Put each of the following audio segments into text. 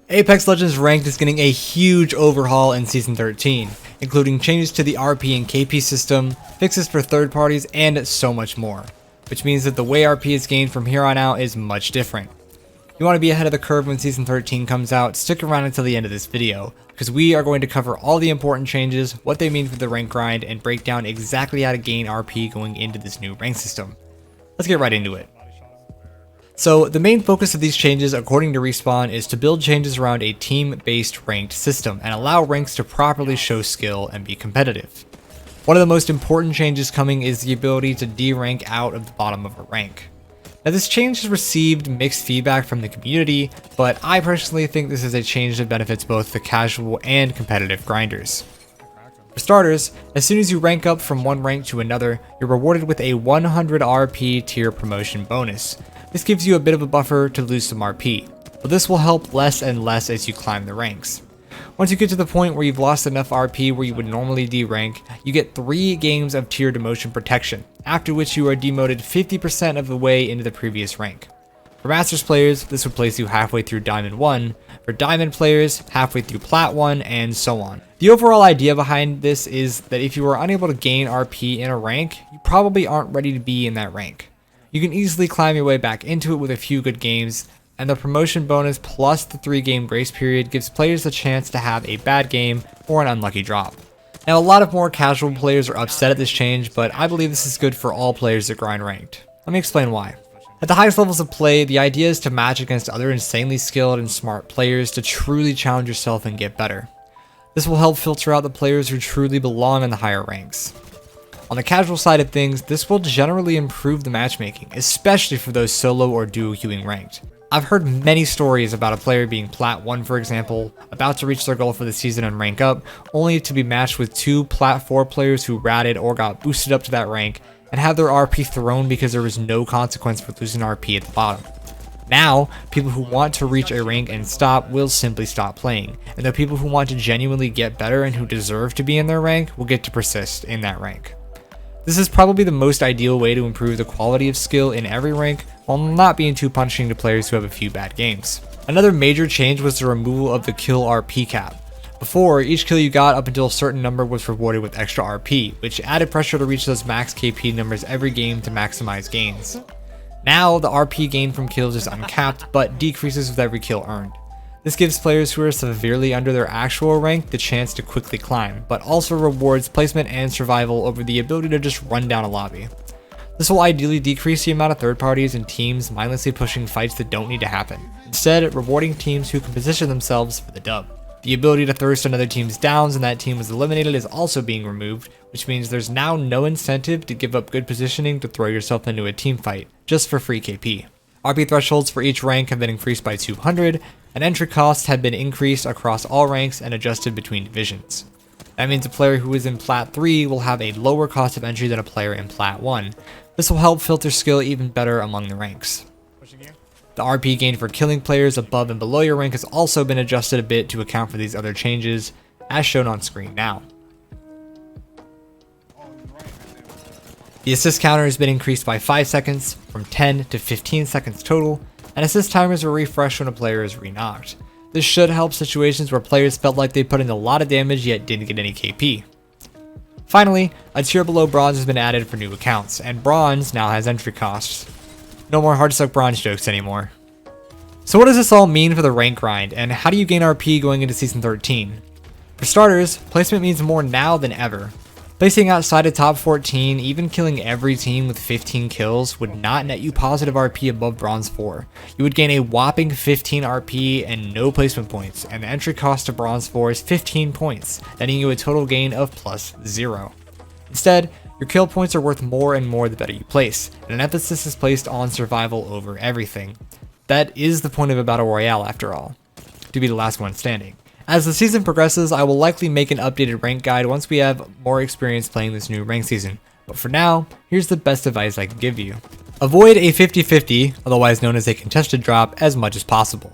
Apex Legends Ranked is getting a huge overhaul in Season 13, including changes to the RP and KP system, fixes for third parties, and so much more. Which means that the way RP is gained from here on out is much different. If you want to be ahead of the curve when Season 13 comes out, stick around until the end of this video, because we are going to cover all the important changes, what they mean for the rank grind, and break down exactly how to gain RP going into this new rank system. Let's get right into it. So the main focus of these changes, according to Respawn, is to build changes around a team-based ranked system and allow ranks to properly show skill and be competitive. One of the most important changes coming is the ability to de-rank out of the bottom of a rank. Now this change has received mixed feedback from the community, but I personally think this is a change that benefits both the casual and competitive grinders. For starters, as soon as you rank up from one rank to another, you're rewarded with a 100 RP tier promotion bonus. This gives you a bit of a buffer to lose some RP, but this will help less and less as you climb the ranks. Once you get to the point where you've lost enough RP where you would normally de-rank, you get 3 games of tier demotion protection, after which you are demoted 50% of the way into the previous rank. For Masters players, this would place you halfway through Diamond 1, for Diamond players, halfway through Plat 1, and so on. The overall idea behind this is that if you are unable to gain RP in a rank, you probably aren't ready to be in that rank. You can easily climb your way back into it with a few good games, and the promotion bonus plus the 3-game grace period gives players the chance to have a bad game or an unlucky drop. Now a lot of more casual players are upset at this change, but I believe this is good for all players that grind ranked. Let me explain why. At the highest levels of play, the idea is to match against other insanely skilled and smart players to truly challenge yourself and get better. This will help filter out the players who truly belong in the higher ranks. On the casual side of things, this will generally improve the matchmaking, especially for those solo or duo queuing ranked. I've heard many stories about a player being Plat 1, for example, about to reach their goal for the season and rank up, only to be matched with 2 Plat 4 players who ratted or got boosted up to that rank, and have their RP thrown because there was no consequence for losing RP at the bottom. Now, people who want to reach a rank and stop will simply stop playing, and the people who want to genuinely get better and who deserve to be in their rank will get to persist in that rank. This is probably the most ideal way to improve the quality of skill in every rank while not being too punishing to players who have a few bad games. Another major change was the removal of the kill RP cap. Before, each kill you got up until a certain number was rewarded with extra RP, which added pressure to reach those max KP numbers every game to maximize gains. Now, the RP gained from kills is uncapped, but decreases with every kill earned. This gives players who are severely under their actual rank the chance to quickly climb, but also rewards placement and survival over the ability to just run down a lobby. This will ideally decrease the amount of third parties and teams mindlessly pushing fights that don't need to happen, instead rewarding teams who can position themselves for the dub. The ability to thirst another team's downs and that team was eliminated is also being removed, which means there's now no incentive to give up good positioning to throw yourself into a team fight, just for free KP. RP thresholds for each rank have been increased by 200, and entry costs have been increased across all ranks and adjusted between divisions. That means a player who is in Plat 3 will have a lower cost of entry than a player in Plat 1. This will help filter skill even better among the ranks. The RP gained for killing players above and below your rank has also been adjusted a bit to account for these other changes, as shown on screen now. The assist counter has been increased by 5 seconds, from 10 to 15 seconds total, and assist timers will refresh when a player is re-knocked. This should help situations where players felt like they put in a lot of damage yet didn't get any KP. Finally, a tier below bronze has been added for new accounts, and bronze now has entry costs. No more hard suck bronze jokes anymore. So what does this all mean for the rank grind, and how do you gain RP going into Season 13? For starters, placement means more now than ever. Placing outside of top 14, even killing every team with 15 kills, would not net you positive RP above bronze 4. You would gain a whopping 15 RP and no placement points, and the entry cost to bronze 4 is 15 points, netting you a total gain of plus 0. Instead, your kill points are worth more and more the better you place, and an emphasis is placed on survival over everything. That is the point of a battle royale after all, to be the last one standing. As the season progresses, I will likely make an updated rank guide once we have more experience playing this new rank season, but for now, here's the best advice I can give you. Avoid a 50-50, otherwise known as a contested drop, as much as possible.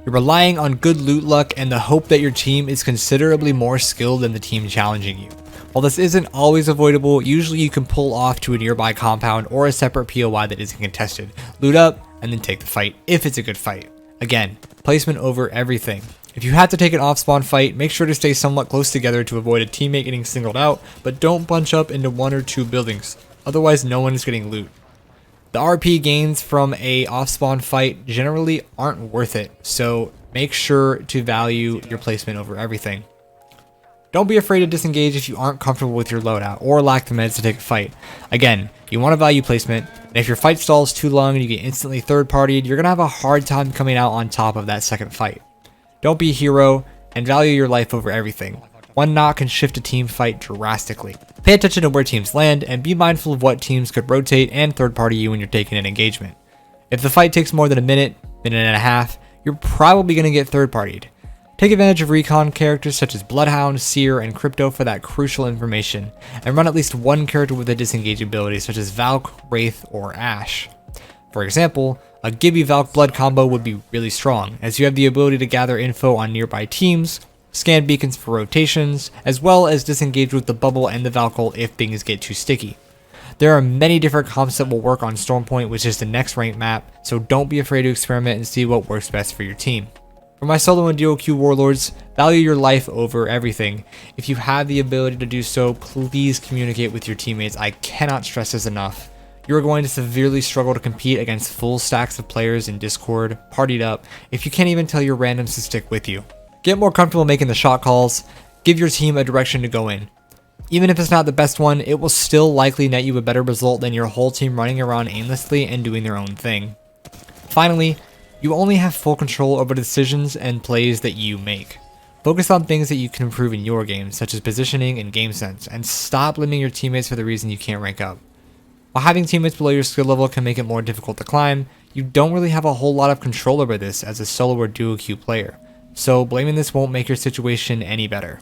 You're relying on good loot luck and the hope that your team is considerably more skilled than the team challenging you. While this isn't always avoidable, usually you can pull off to a nearby compound or a separate POI that isn't contested, loot up, and then take the fight if it's a good fight. Again, placement over everything. If you have to take an off-spawn fight, make sure to stay somewhat close together to avoid a teammate getting singled out, but don't bunch up into 1 or 2 buildings, otherwise no one is getting loot. The RP gains from a off-spawn fight generally aren't worth it, so make sure to value your placement over everything. Don't be afraid to disengage if you aren't comfortable with your loadout or lack the meds to take a fight. Again, you want to value placement, and if your fight stalls too long and you get instantly third-partied, you're going to have a hard time coming out on top of that second fight. Don't be a hero, and value your life over everything. One knock can shift a team fight drastically. Pay attention to where teams land, and be mindful of what teams could rotate and third-party you when you're taking an engagement. If the fight takes more than a minute and a half, you're probably going to get third-partied. Take advantage of recon characters such as Bloodhound, Seer, and Crypto for that crucial information, and run at least one character with a disengage ability such as Valk, Wraith, or Ashe. For example, a Gibby Valk Blood combo would be really strong, as you have the ability to gather info on nearby teams, scan beacons for rotations, as well as disengage with the bubble and the Valk ult if things get too sticky. There are many different comps that will work on Stormpoint, which is the next ranked map, so don't be afraid to experiment and see what works best for your team. For my solo and duo queue warlords, value your life over everything. If you have the ability to do so, please communicate with your teammates. I cannot stress this enough. You're going to severely struggle to compete against full stacks of players in Discord, partied up, if you can't even tell your randoms to stick with you. Get more comfortable making the shot calls, give your team a direction to go in. Even if it's not the best one, it will still likely net you a better result than your whole team running around aimlessly and doing their own thing. Finally, you only have full control over the decisions and plays that you make. Focus on things that you can improve in your game, such as positioning and game sense, and stop limiting your teammates for the reason you can't rank up. While having teammates below your skill level can make it more difficult to climb, you don't really have a whole lot of control over this as a solo or duo queue player, so blaming this won't make your situation any better.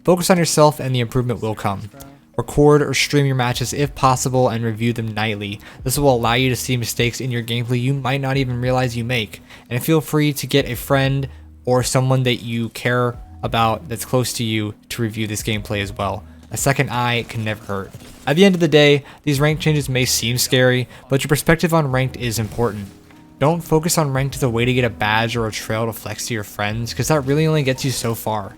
Focus on yourself and the improvement will come. Record or stream your matches if possible and review them nightly. This will allow you to see mistakes in your gameplay you might not even realize you make, and feel free to get a friend or someone that you care about that's close to you to review this gameplay as well. A second eye can never hurt. At the end of the day, these rank changes may seem scary, but your perspective on ranked is important. Don't focus on ranked as a way to get a badge or a trail to flex to your friends, because that really only gets you so far.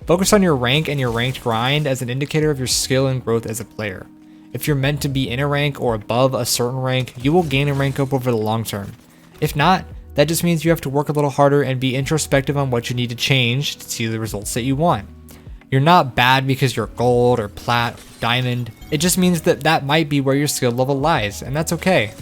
Focus on your rank and your ranked grind as an indicator of your skill and growth as a player. If you're meant to be in a rank or above a certain rank, you will gain a rank up over the long term. If not, that just means you have to work a little harder and be introspective on what you need to change to see the results that you want. You're not bad because you're gold or plat or diamond. It just means that that might be where your skill level lies, and that's okay.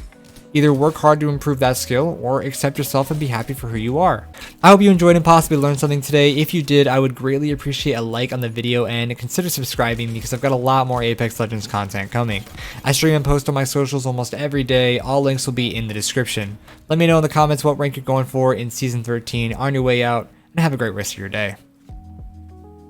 Either work hard to improve that skill or accept yourself and be happy for who you are. I hope you enjoyed and possibly learned something today. If you did, I would greatly appreciate a like on the video and consider subscribing because I've got a lot more Apex Legends content coming. I stream and post on my socials almost every day. All links will be in the description. Let me know in the comments what rank you're going for in Season 13 on your way out, and have a great rest of your day.